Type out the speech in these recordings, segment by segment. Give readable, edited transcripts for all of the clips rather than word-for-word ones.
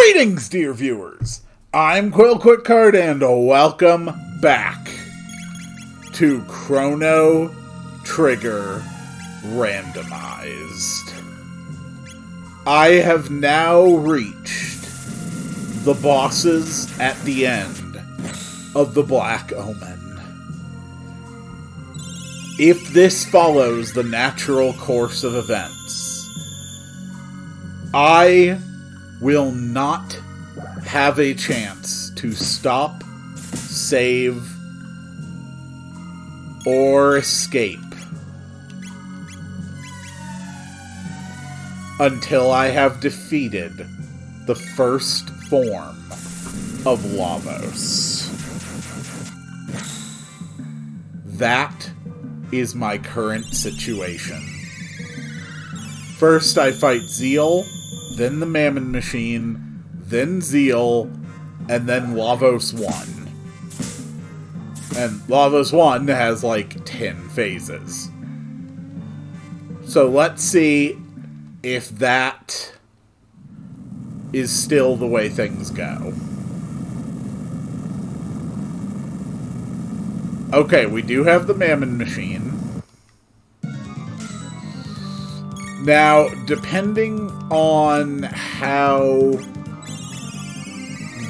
Greetings, dear viewers! I'm Quill Quickcard, and welcome back to Chrono Trigger Randomized. I have now reached the bosses at the end of the Black Omen. If this follows the natural course of events, I will not have a chance to stop, save, or escape until I have defeated the first form of Lavos. That is my current situation. First I fight Zeal, then the Mammon Machine, then Zeal, and then Lavos 1. And Lavos 1 has like 10 phases. So let's see if that is still the way things go. Okay, we do have the Mammon Machine. Now, depending on how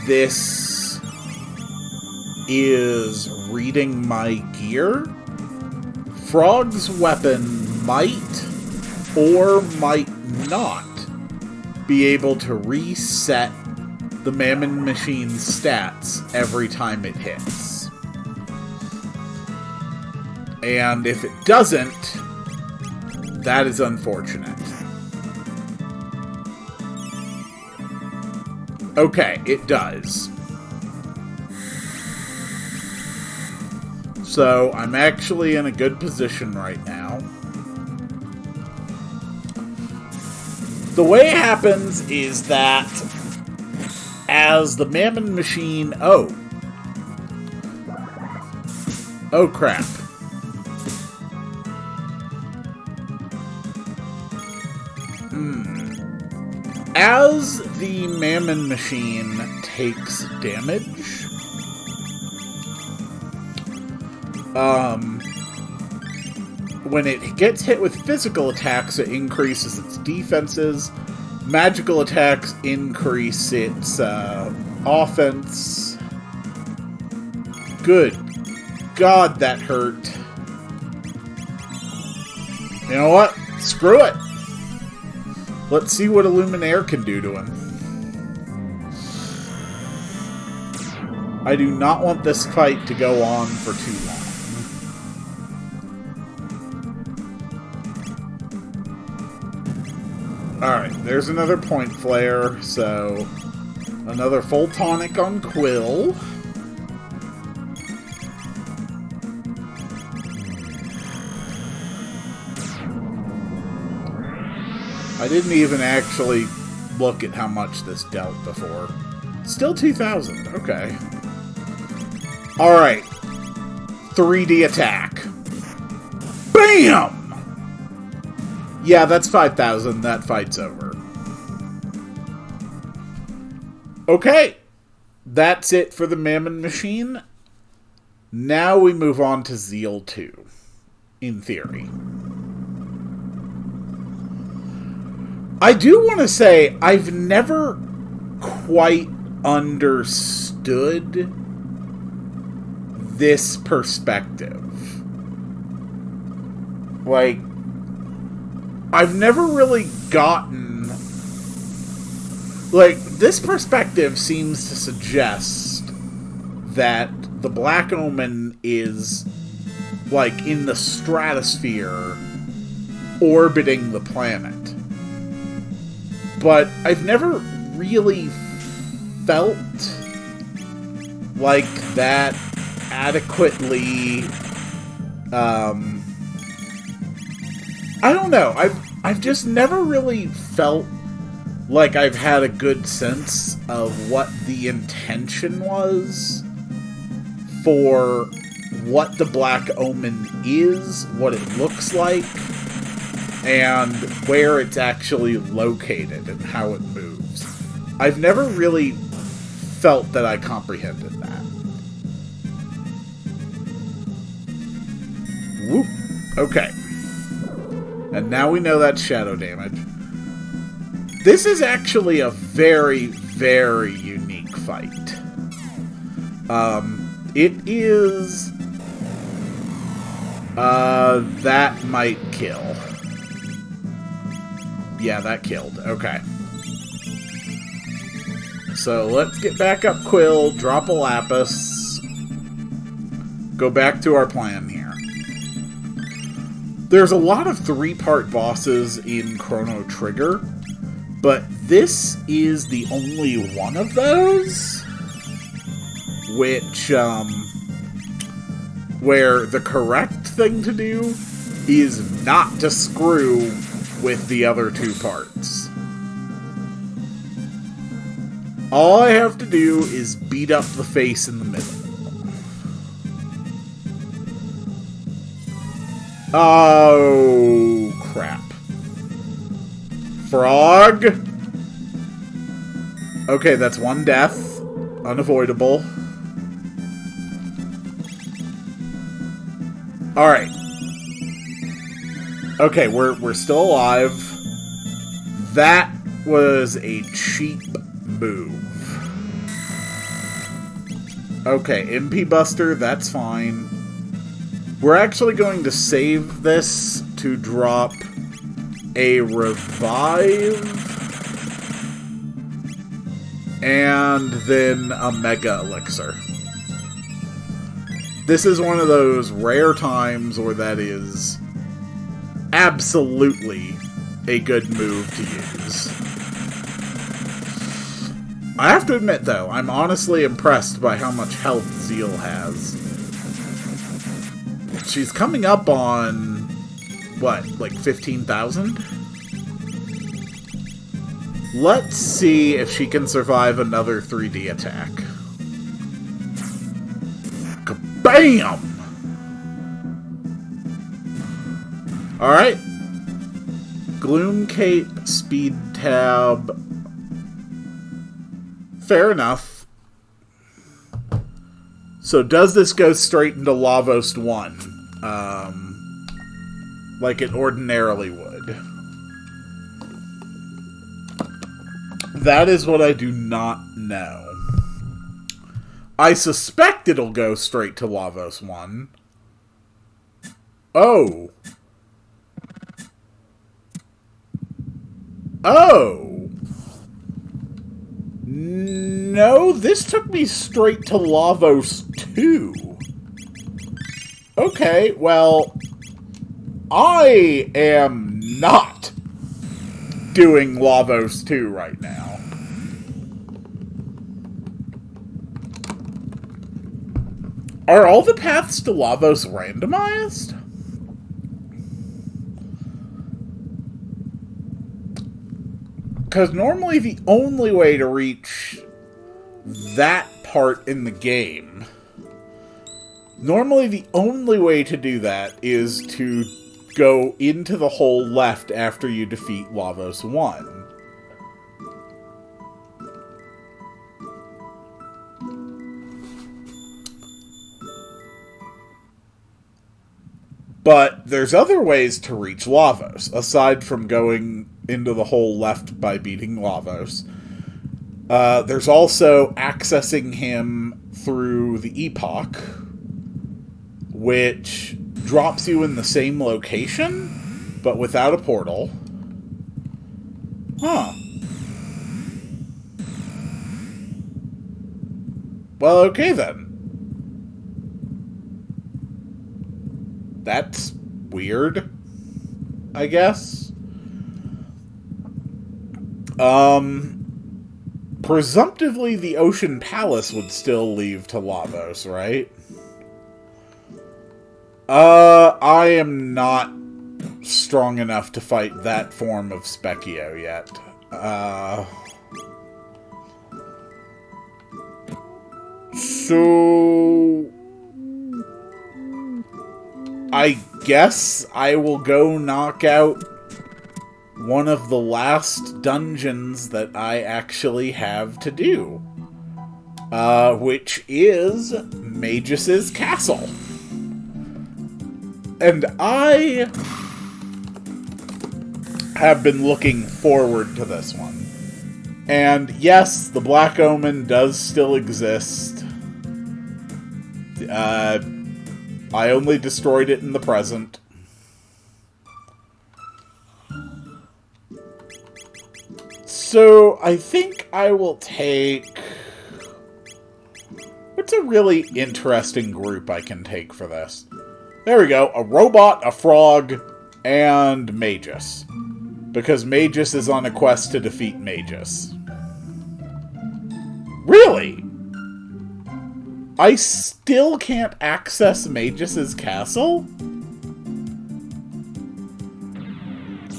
this is reading my gear, Frog's weapon might or might not be able to reset the Mammon Machine's stats every time it hits. And if it doesn't, that is unfortunate. Okay, it does. So, I'm actually in a good position right now. The way it happens is that as the Mammon Machine... Oh, crap. As the Mammon Machine takes damage, when it gets hit with physical attacks, it increases its defenses. Magical attacks increase its offense. Good God, that hurt. You know what? Screw it. Let's see what Illuminaire can do to him. I do not want this fight to go on for too long. Alright, there's another point flare, so another full tonic on Quill. I didn't even actually look at how much this dealt before. Still 2,000, okay. Alright. 3D attack. BAM! Yeah, that's 5,000. That fight's over. Okay. That's it for the Mammon Machine. Now we move on to Zeal 2. In theory. I do want to say, I've never quite understood this perspective. Like, I've never really gotten... Like, this perspective seems to suggest that the Black Omen is, like, in the stratosphere, orbiting the planet. But I've never really felt like that adequately, I don't know, I've just never really felt like I've had a good sense of what the intention was for what the Black Omen is, what it looks like, and where it's actually located and how it moves. I've never really felt that I comprehended that. Whoop. Okay. And now we know that's shadow damage. This is actually a very, very unique fight. It is... that might kill. Yeah, that killed. Okay. So, let's get back up Quill, drop a Lapis, go back to our plan here. There's a lot of 3-part bosses in Chrono Trigger, but this is the only one of those, which, where the correct thing to do is not to screw with the other 2 parts. All I have to do is beat up the face in the middle. Oh, crap. Frog! Okay, that's 1 death. Unavoidable. Alright. Okay, we're still alive. That was a cheap move. Okay, MP Buster, that's fine. We're actually going to save this to drop a revive and then a Mega Elixir. This is one of those rare times where that is absolutely a good move to use. I have to admit, though, I'm honestly impressed by how much health Zeal has. She's coming up on, what, like 15,000? Let's see if she can survive another 3D attack. Kabam! Alright. Gloom Cape, Speed Tab. Fair enough. So does this go straight into Lavos 1? Like it ordinarily would. That is what I do not know. I suspect it'll go straight to Lavos 1. Oh. Oh. No, this took me straight to Lavos 2. Okay, well, I am not doing Lavos 2 right now. Are all the paths to Lavos randomized? Because normally the only way to reach that part in the game, normally the only way to do that is to go into the hole left after you defeat Lavos 1. But there's other ways to reach Lavos, aside from going into the hole left by beating Lavos. There's also accessing him through the Epoch, which drops you in the same location, but without a portal. Huh. Well, okay then. That's weird, I guess. Presumptively the Ocean Palace would still leave to Lavos, right? I am not strong enough to fight that form of Specchio yet. So I guess I will go knock out one of the last dungeons that I actually have to do. Which is Magus's Castle. And I have been looking forward to this one. And yes, the Black Omen does still exist. I only destroyed it in the present. So, I think I will take... What's a really interesting group I can take for this? There we go. A robot, a frog, and Magus. Because Magus is on a quest to defeat Magus. Really? I still can't access Magus's castle?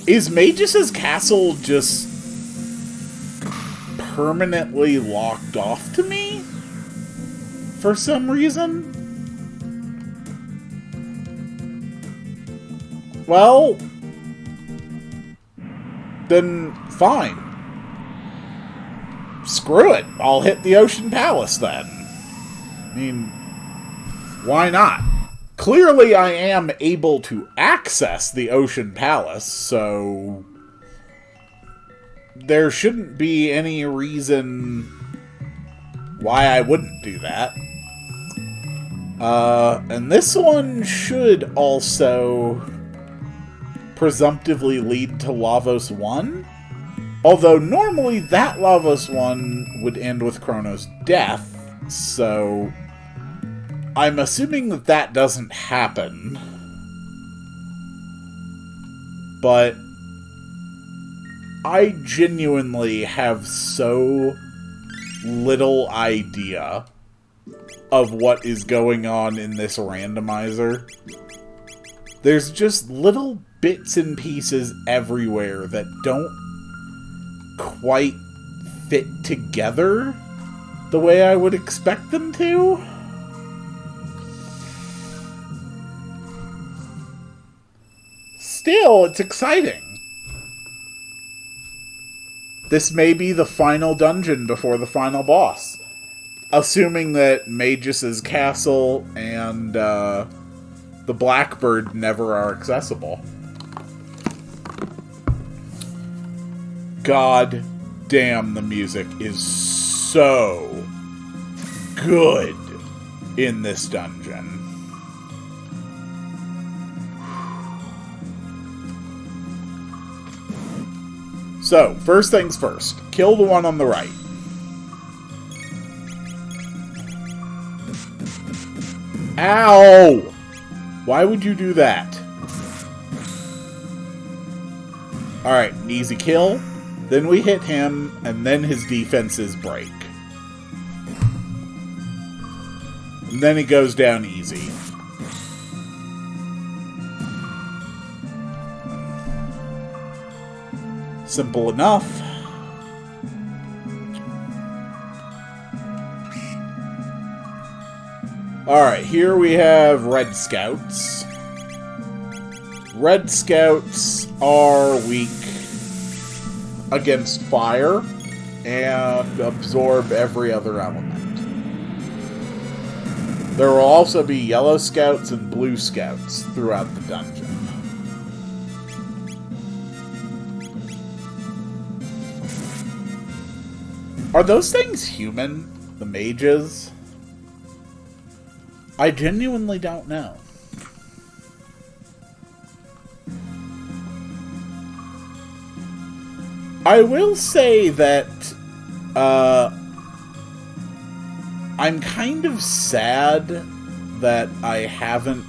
Is Magus's castle just permanently locked off to me? For some reason? Well, then fine. Screw it. I'll hit the Ocean Palace then. I mean, why not? Clearly I am able to access the Ocean Palace, so there shouldn't be any reason why I wouldn't do that. And this one should also presumptively lead to Lavos 1. Although normally that Lavos 1 would end with Chrono's death, so I'm assuming that that doesn't happen. But I genuinely have so little idea of what is going on in this randomizer. There's just little bits and pieces everywhere that don't quite fit together the way I would expect them to. Still, it's exciting. This may be the final dungeon before the final boss. Assuming that Magus's castle and the Blackbird never are accessible. God damn, the music is so good in this dungeon. So, first things first. Kill the one on the right. Ow! Why would you do that? Alright, easy kill. Then we hit him, and then his defenses break. And then he goes down easy. Simple enough. Alright, here we have Red Scouts. Red Scouts are weak against fire and absorb every other element. There will also be Yellow Scouts and Blue Scouts throughout the dungeon. Are those things human? The mages? I genuinely don't know. I will say that I'm kind of sad that I haven't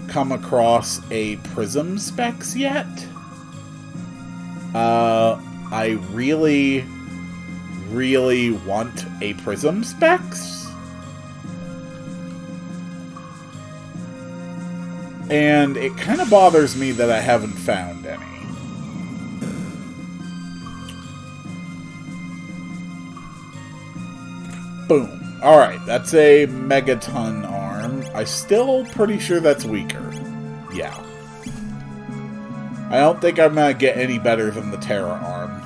come across a Prism Specs yet. I really want a Prism Specs. And it kind of bothers me that I haven't found any. Boom. Alright, that's a Megaton arm. I'm still pretty sure that's weaker. Yeah. I don't think I'm gonna get any better than the Terra arm.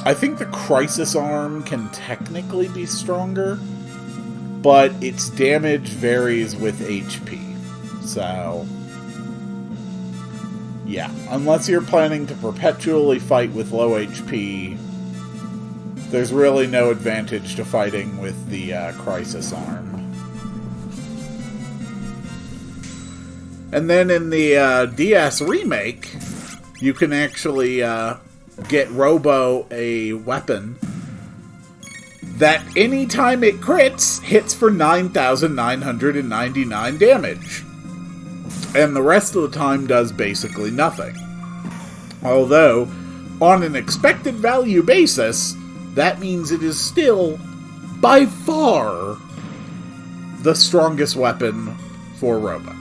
I think the Crisis arm can technically be stronger, but its damage varies with HP. So, yeah. Unless you're planning to perpetually fight with low HP, there's really no advantage to fighting with the Crisis arm. And then in the DS remake, you can actually get Robo a weapon that anytime it crits, hits for 9,999 damage. And the rest of the time does basically nothing. Although, on an expected value basis, that means it is still, by far, the strongest weapon for Robo.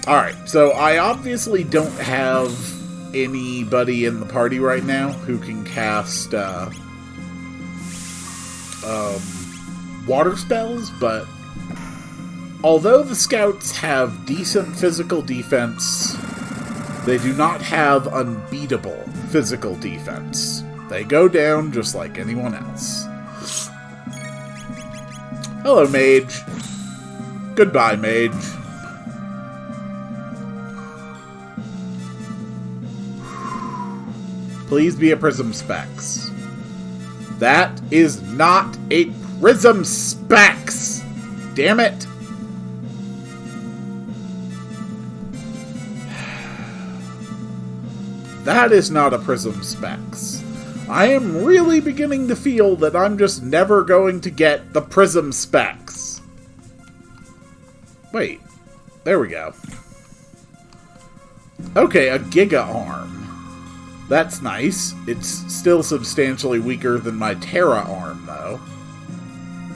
Alright, so I obviously don't have anybody in the party right now who can cast water spells, but although the scouts have decent physical defense, they do not have unbeatable physical defense. They go down just like anyone else. Hello, mage. Goodbye, mage. Please be a Prism Specs. That is not a Prism Specs! Damn it! That is not a Prism Specs. I am really beginning to feel that I'm just never going to get the Prism Specs. Wait. There we go. Okay, a Giga Arm. That's nice. It's still substantially weaker than my Terra arm, though.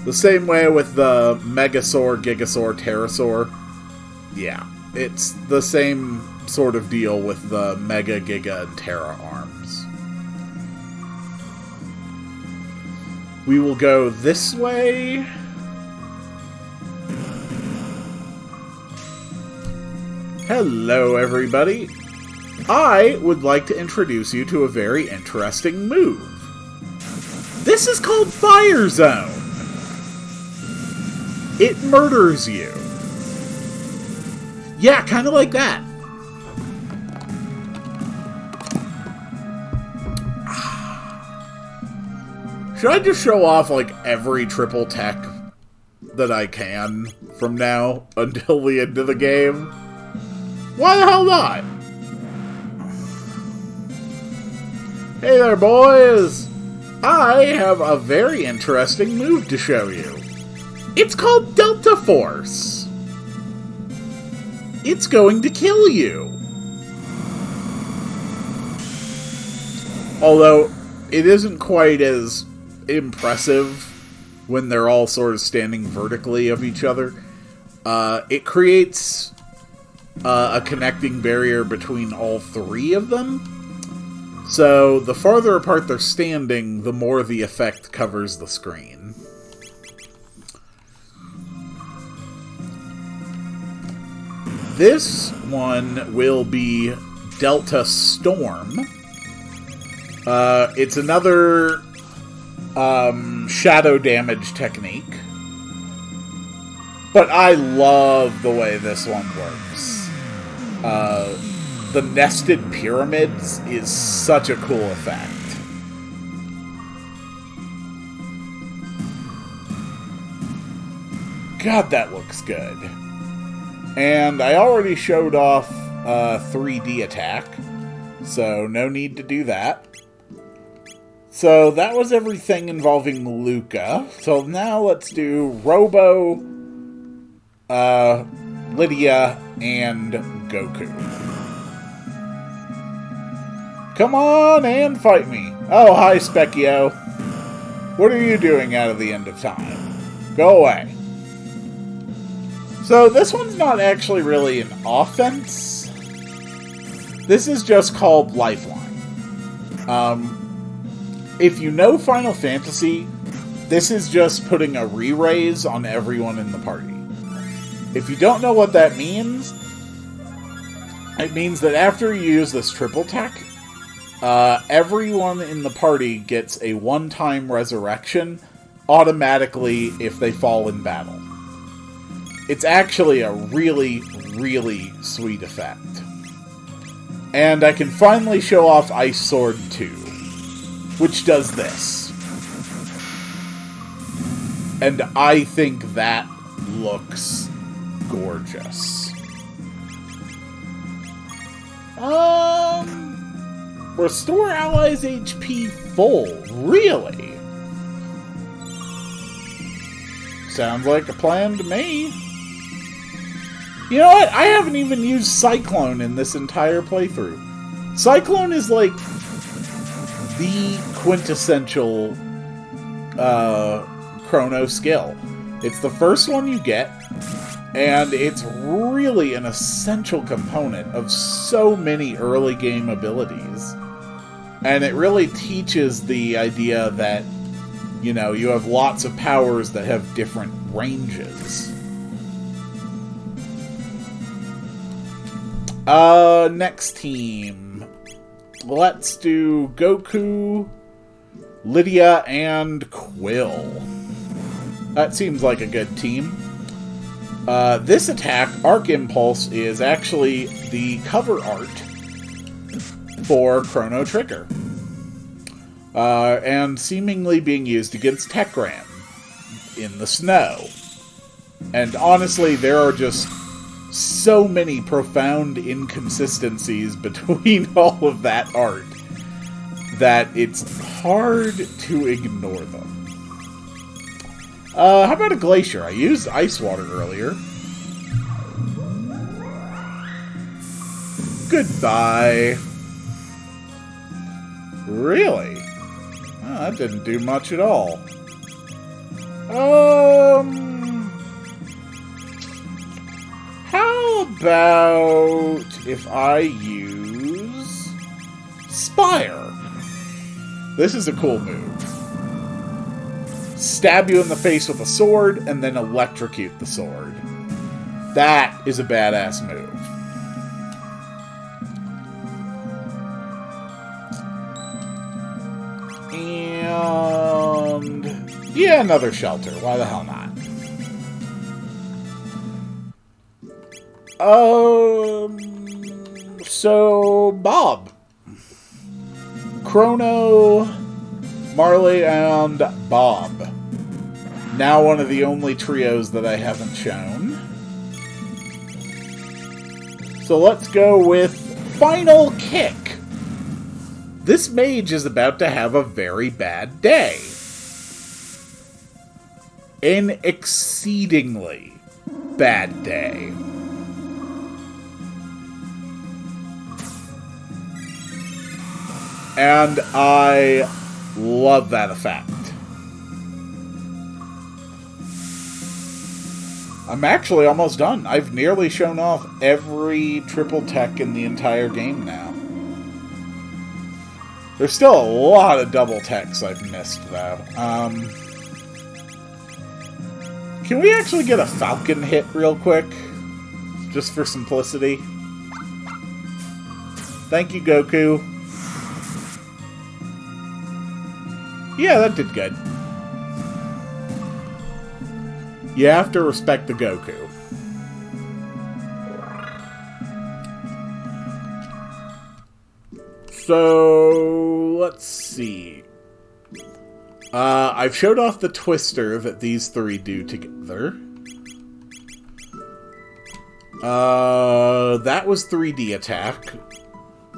The same way with the Megasaur, Gigasaur, Pterosaur. Yeah, it's the same sort of deal with the Mega, Giga, and Terra arms. We will go this way. Hello, everybody. I would like to introduce you to a very interesting move. This is called Fire Zone. It murders you. Yeah, kind of like that. Should I just show off, like, every triple tech that I can from now until the end of the game? Why the hell not? Hey there, boys! I have a very interesting move to show you. It's called Delta Force. It's going to kill you. Although, it isn't quite as impressive when they're all sort of standing vertically of each other. It creates a connecting barrier between all three of them. So, the farther apart they're standing, the more the effect covers the screen. This one will be Delta Storm. It's another shadow damage technique. But I love the way this one works. The nested pyramids is such a cool effect. God, that looks good. And I already showed off 3D attack, so no need to do that. So that was everything involving Luca. So now let's do Robo, Lydia, and Goku. Come on and fight me. Oh, hi, Specchio. What are you doing out of the end of time? Go away. So this one's not actually really an offense. This is just called Lifeline. If you know Final Fantasy, this is just putting a re-raise on everyone in the party. If you don't know what that means, it means that after you use this triple tech, everyone in the party gets a one-time resurrection automatically if they fall in battle. It's actually a really, really sweet effect. And I can finally show off Ice Sword 2, which does this. And I think that looks gorgeous. Restore allies' HP full. Really? Sounds like a plan to me. You know what? I haven't even used Cyclone in this entire playthrough. Cyclone is like the quintessential Chrono skill. It's the first one you get, and it's really an essential component of so many early game abilities. And it really teaches the idea that, you know, you have lots of powers that have different ranges. Next team. Let's do Goku, Lydia, and Quill. That seems like a good team. This attack, Arc Impulse, is actually the cover art for Chrono Trigger. And seemingly being used against Tekram in the snow. And honestly, there are just so many profound inconsistencies between all of that art that it's hard to ignore them. How about a Glacier? I used Ice Water earlier. Goodbye. Really? Oh, that didn't do much at all. How about if I use Spire? This is a cool move. Stab you in the face with a sword, and then electrocute the sword. That is a badass move. And yeah, another shelter. Why the hell not? So Bob, Chrono, Marley, and Bob. Now one of the only trios that I haven't shown. So let's go with Final Kick. This mage is about to have a very bad day. An exceedingly bad day. And I love that effect. I'm actually almost done. I've nearly shown off every triple tech in the entire game now. There's still a lot of double techs I've missed, though. Can we actually get a Falcon hit real quick? Just for simplicity. Thank you, Goku. Yeah, that did good. You have to respect the Goku. So, let's see. I've showed off the Twister that these three do together. That was 3D attack.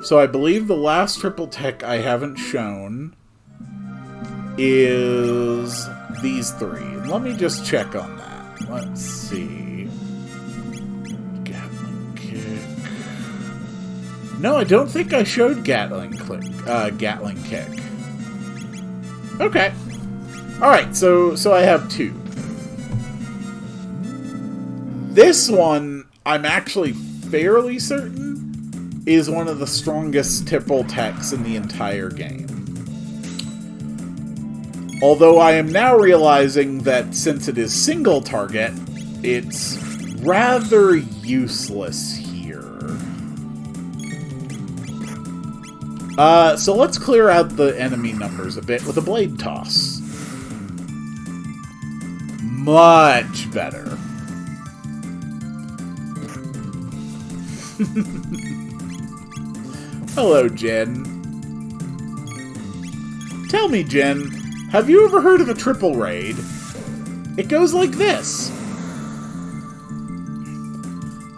So I believe the last triple tech I haven't shown is these three. Let me just check on that. Let's see. Gatling Kick. No, I don't think I showed Gatling Kick. Okay. Alright, so I have two. This one, I'm actually fairly certain, is one of the strongest triple techs in the entire game. Although I am now realizing that since it is single target, it's rather useless here. So let's clear out the enemy numbers a bit with a blade toss. Much better. Hello, Jen. Tell me, Jen, have you ever heard of a triple raid? It goes like this.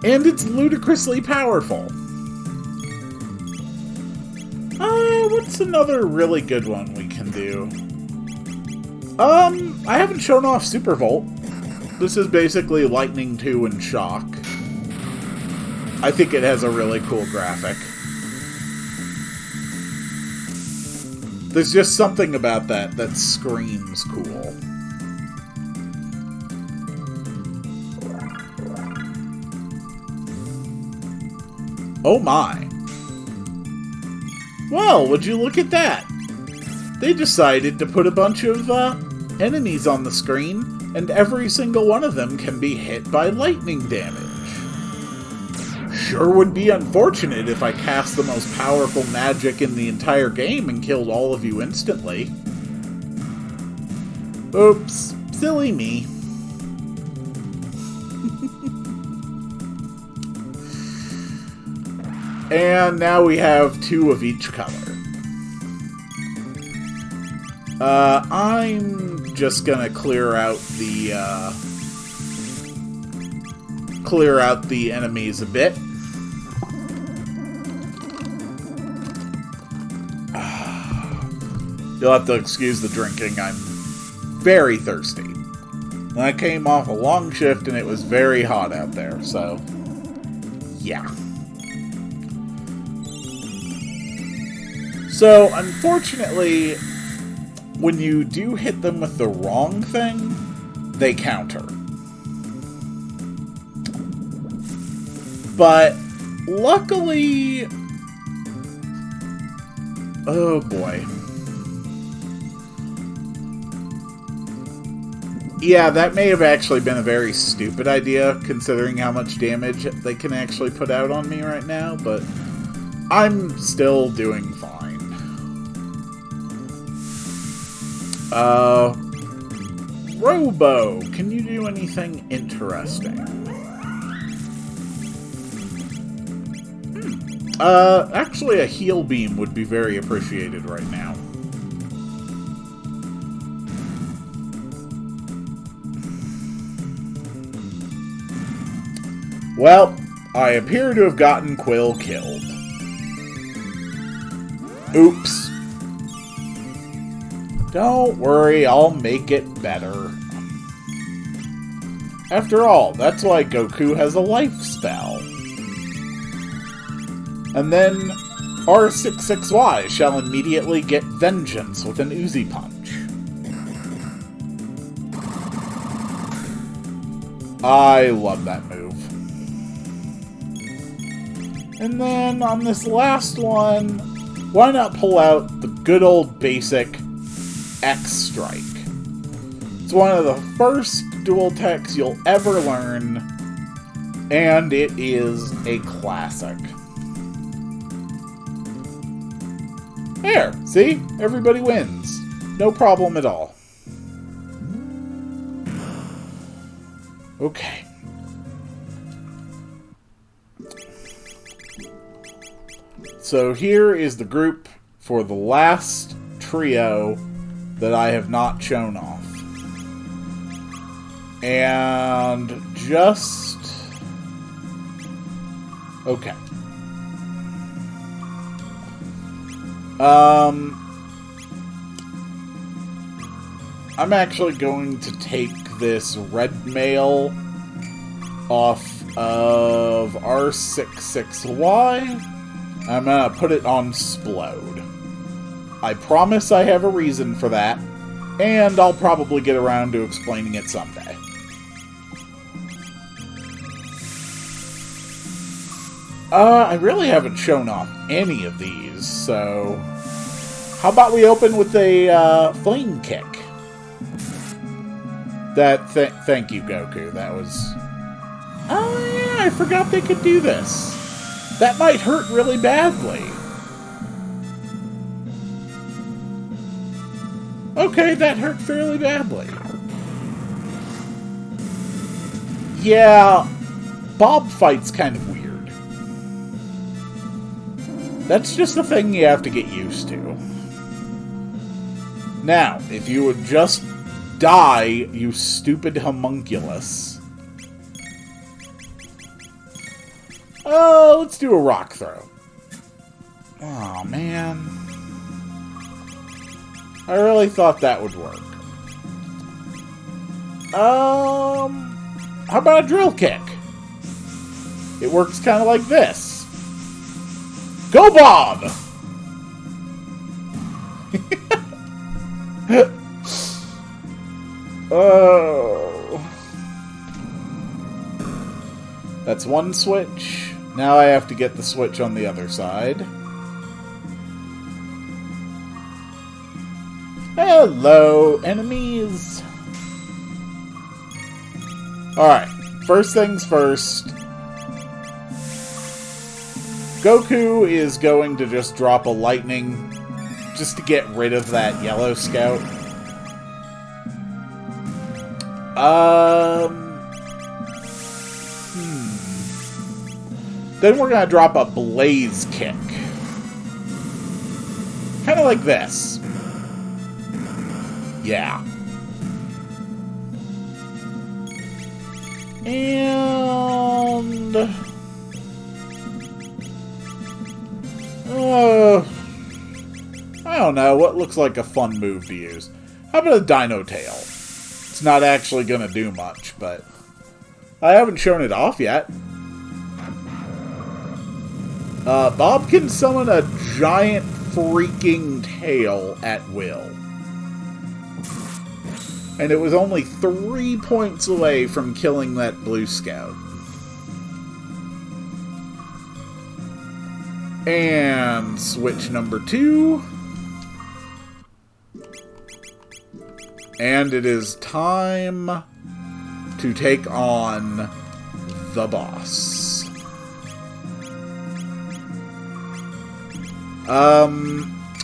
And it's ludicrously powerful. What's another really good one we can do? I haven't shown off Super Volt. This is basically Lightning 2 and Shock. I think it has a really cool graphic. There's just something about that that screams cool. Oh my. Well, would you look at that? They decided to put a bunch of enemies on the screen, and every single one of them can be hit by lightning damage. Sure would be unfortunate if I cast the most powerful magic in the entire game and killed all of you instantly. Oops, silly me. And now we have 2 of each color. I'm just gonna clear out the enemies a bit. You'll have to excuse the drinking. I'm very thirsty. And I came off a long shift and it was very hot out there, so yeah. So, unfortunately, when you do hit them with the wrong thing, they counter. But, luckily... Oh boy. Yeah, that may have actually been a very stupid idea, considering how much damage they can actually put out on me right now, but I'm still doing fine. Robo, can you do anything interesting? Actually a heal beam would be very appreciated right now. Well, I appear to have gotten Quill killed. Oops. Don't worry, I'll make it better. After all, that's why Goku has a life spell. And then R66Y shall immediately get vengeance with an Uzi punch. I love that move. And then on this last one, why not pull out the good old basic X-Strike. It's one of the first dual techs you'll ever learn, and it is a classic. There, see? Everybody wins. No problem at all. Okay. So here is the group for the last trio that I have not shown off. And just... okay. I'm actually going to take this red mail off of R66Y. I'm gonna put it on Splode. I promise I have a reason for that, and I'll probably get around to explaining it someday. I really haven't shown off any of these, so... how about we open with a, flame kick? Thank you, Goku. That was Oh yeah, I forgot they could do this. That might hurt really badly. Okay, that hurt fairly badly. Yeah, Bob fight's kind of weird. That's just a thing you have to get used to. Now, if you would just die, you stupid homunculus. Oh, let's do a rock throw. Oh, man. I really thought that would work. How about a drill kick? It works kind of like this. Go, Bob! Oh. That's one switch. Now I have to get the switch on the other side. Hello, enemies! Alright, first things first. Goku is going to just drop a lightning just to get rid of that yellow scout. Then we're going to drop a blaze kick. Kind of like this. Yeah. And... I don't know, what looks like a fun move to use? How about a Dino Tail? It's not actually going to do much, but I haven't shown it off yet. Bob can summon a giant freaking tail at will. And it was only 3 points away from killing that blue scout. And switch number 2. And it is time to take on the boss.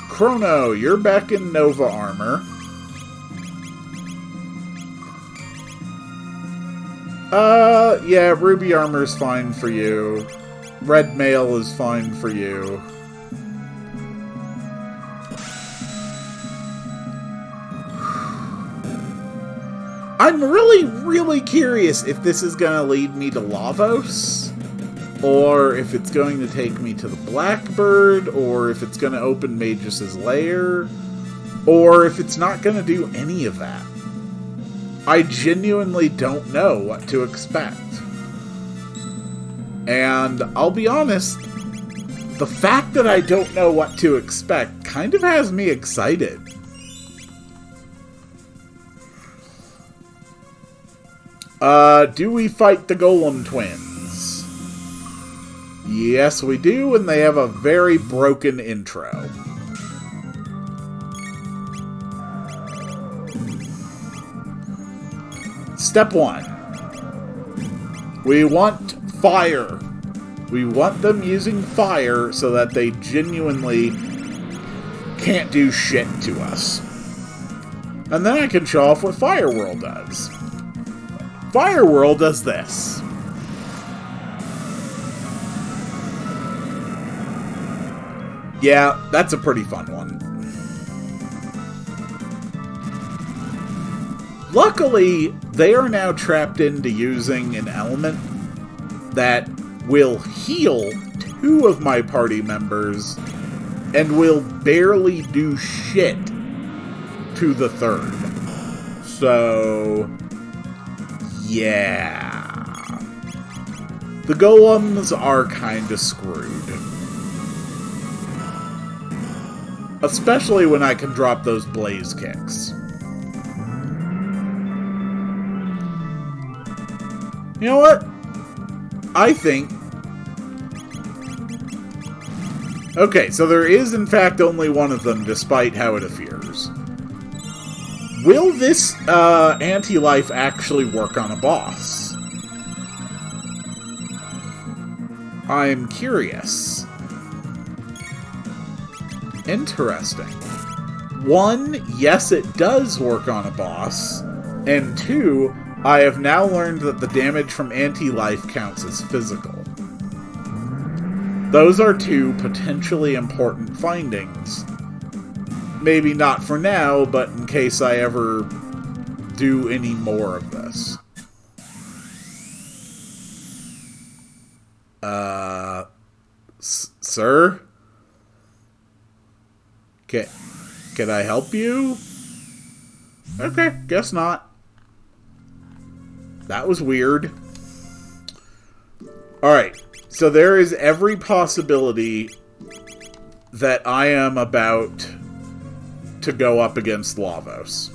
Chrono, you're back in Nova armor. Yeah, Ruby armor's fine for you. Red mail is fine for you. I'm really curious if this is going to lead me to Lavos, or if it's going to take me to the Blackbird, or if it's going to open Magus' lair, or if it's not going to do any of that. I genuinely don't know what to expect. And I'll be honest, the fact that I don't know what to expect kind of has me excited. Do we fight the Golem Twins? Yes, we do, and they have a very broken intro. Step 1. We want fire. We want them using fire so that they genuinely can't do shit to us. And then I can show off what Fire Whirl does. Fire Whirl does this. Yeah, that's a pretty fun one. Luckily, they are now trapped into using an element that will heal 2 of my party members and will barely do shit to the 3rd. So, yeah. The golems are kinda screwed. Especially when I can drop those blaze kicks. You know what? I think... Okay, so there is in fact only one of them, despite how it appears. Will this anti-life actually work on a boss? I'm curious. Interesting. 1, yes, it does work on a boss. And 2, I have now learned that the damage from anti-life counts as physical. Those are 2 potentially important findings. Maybe not for now, but in case I ever do any more of this. Sir? Can I help you? Okay, guess not. That was weird. Alright, so there is every possibility that I am about to go up against Lavos.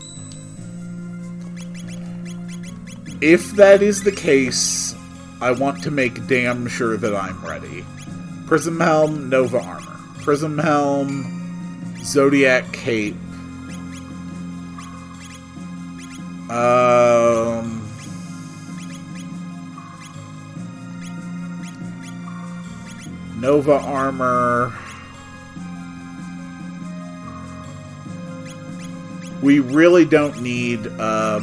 If that is the case, I want to make damn sure that I'm ready. Prism Helm, Nova Armor. Prism Helm, Zodiac Cape. Nova Armor. We really don't need a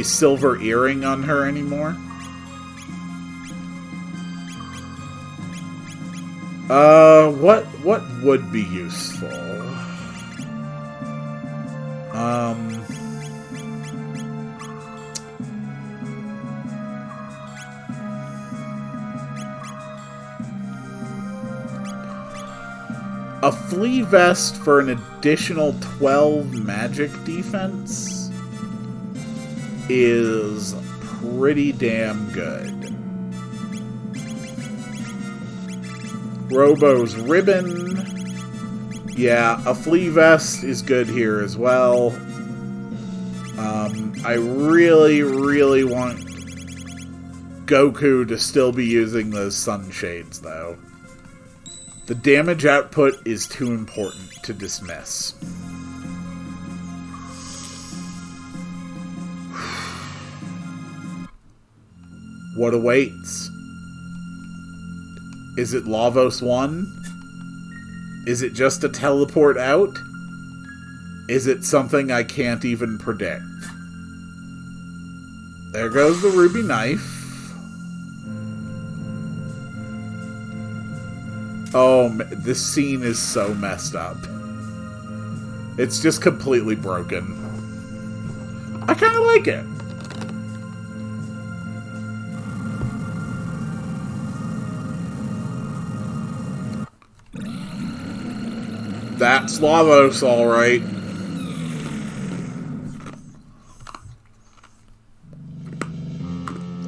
silver earring on her anymore. What would be useful? A flea vest for an additional 12 magic defense is pretty damn good. Robo's ribbon. Yeah, a flea vest is good here as well. I really, really want Goku to still be using those sunshades, though. The damage output is too important to dismiss. What awaits? Is it Lavos 1? Is it just a teleport out? Is it something I can't even predict? There goes the ruby knife. Oh, this scene is so messed up. It's just completely broken. I kind of like it. That's Lavos, alright.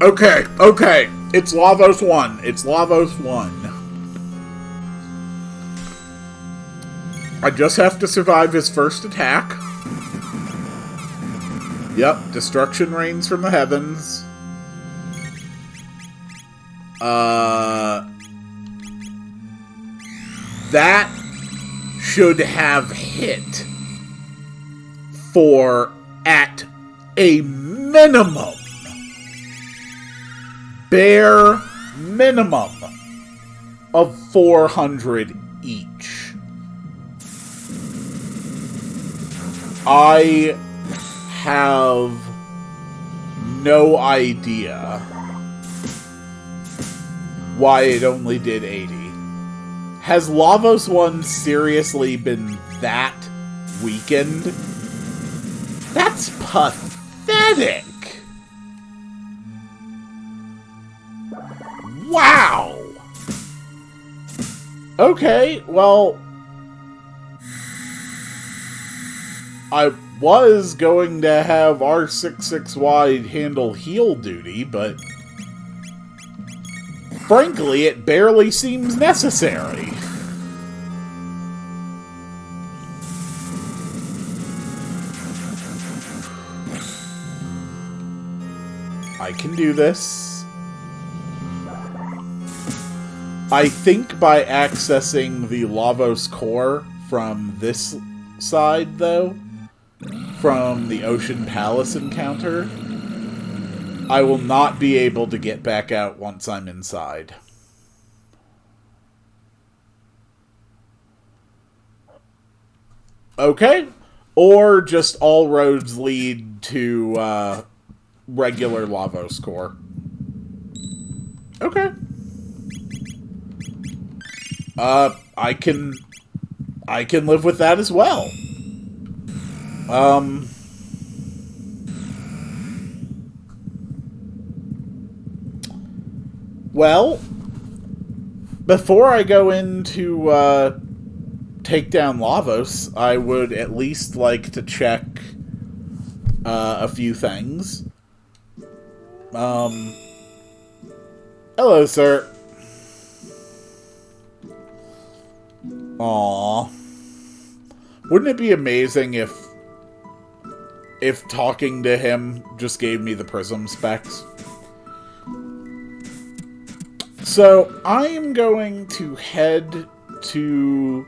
Okay. It's Lavos 1. It's Lavos 1. I just have to survive his first attack. Yep, destruction rains from the heavens. That should have hit for, at a minimum, bare minimum of 400 each. I have no idea why it only did 80. Has Lavos 1 seriously been that weakened? That's pathetic! Wow! Okay, well, I was going to have R66Y handle heal duty, but frankly, it barely seems necessary. I can do this. I think by accessing the Lavos core from this side, though, from the Ocean Palace encounter, I will not be able to get back out once I'm inside. Okay. Or just all roads lead to regular Lavos core. Okay. I can live with that as well. Well, before I go into take down Lavos, I would at least like to check a few things. Hello, sir. Aww. Wouldn't it be amazing if talking to him just gave me the prism specs? So, I am going to head to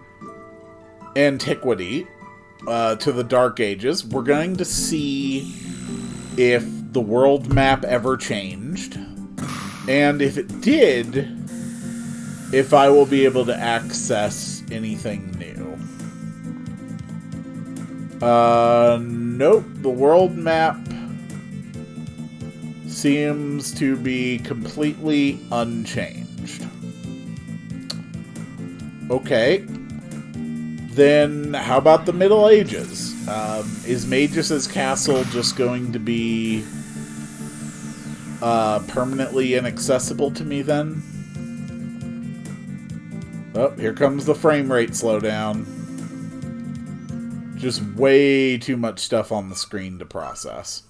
Antiquity, to the Dark Ages. We're going to see if the world map ever changed. And if it did, if I will be able to access anything new. Nope. The world map seems to be completely unchanged. Okay. Then, how about the Middle Ages? Is Magus's castle just going to be permanently inaccessible to me then? Oh, here comes the frame rate slowdown. Just way too much stuff on the screen to process.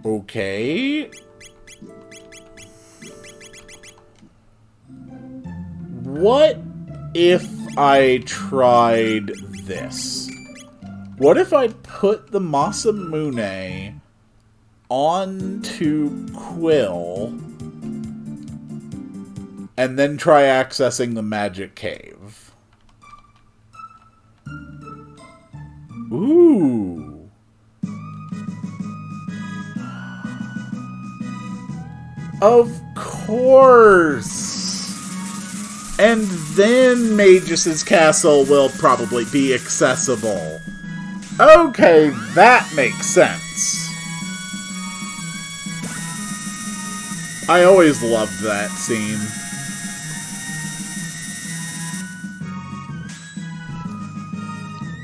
Okay. What if I tried this? What if I put the Masamune onto Quill and then try accessing the magic cave? Ooh. Of course. And then Magus's castle will probably be accessible. Okay, that makes sense. I always loved that scene.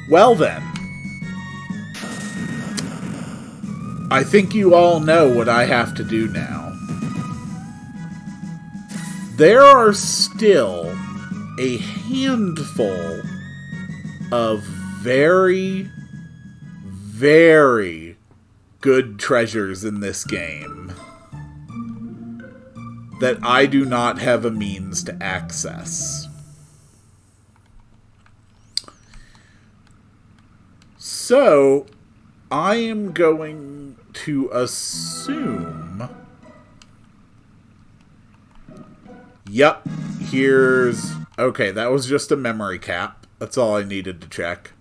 Well then. I think you all know what I have to do now. There are still a handful of very, very good treasures in this game that I do not have a means to access. So, I am going to assume... Yep, here's... Okay, that was just a memory cap. That's all I needed to check.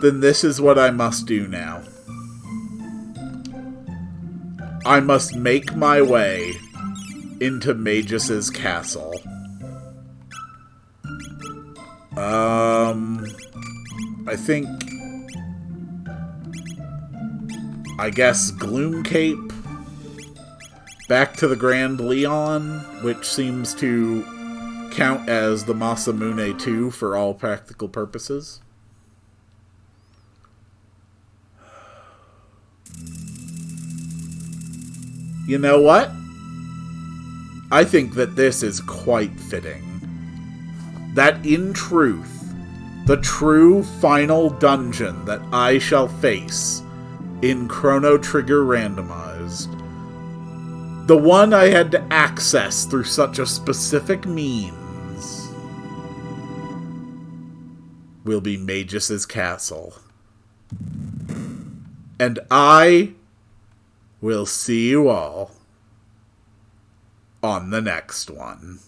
Then this is what I must do now. I must make my way into Magus's castle. I think... I guess Gloom Cape, back to the Grand Leon, which seems to count as the Masamune 2 for all practical purposes. You know what? I think that this is quite fitting. That in truth, the true final dungeon that I shall face in Chrono Trigger Randomized, the one I had to access through such a specific means, will be Magus's castle. And I will see you all on the next one.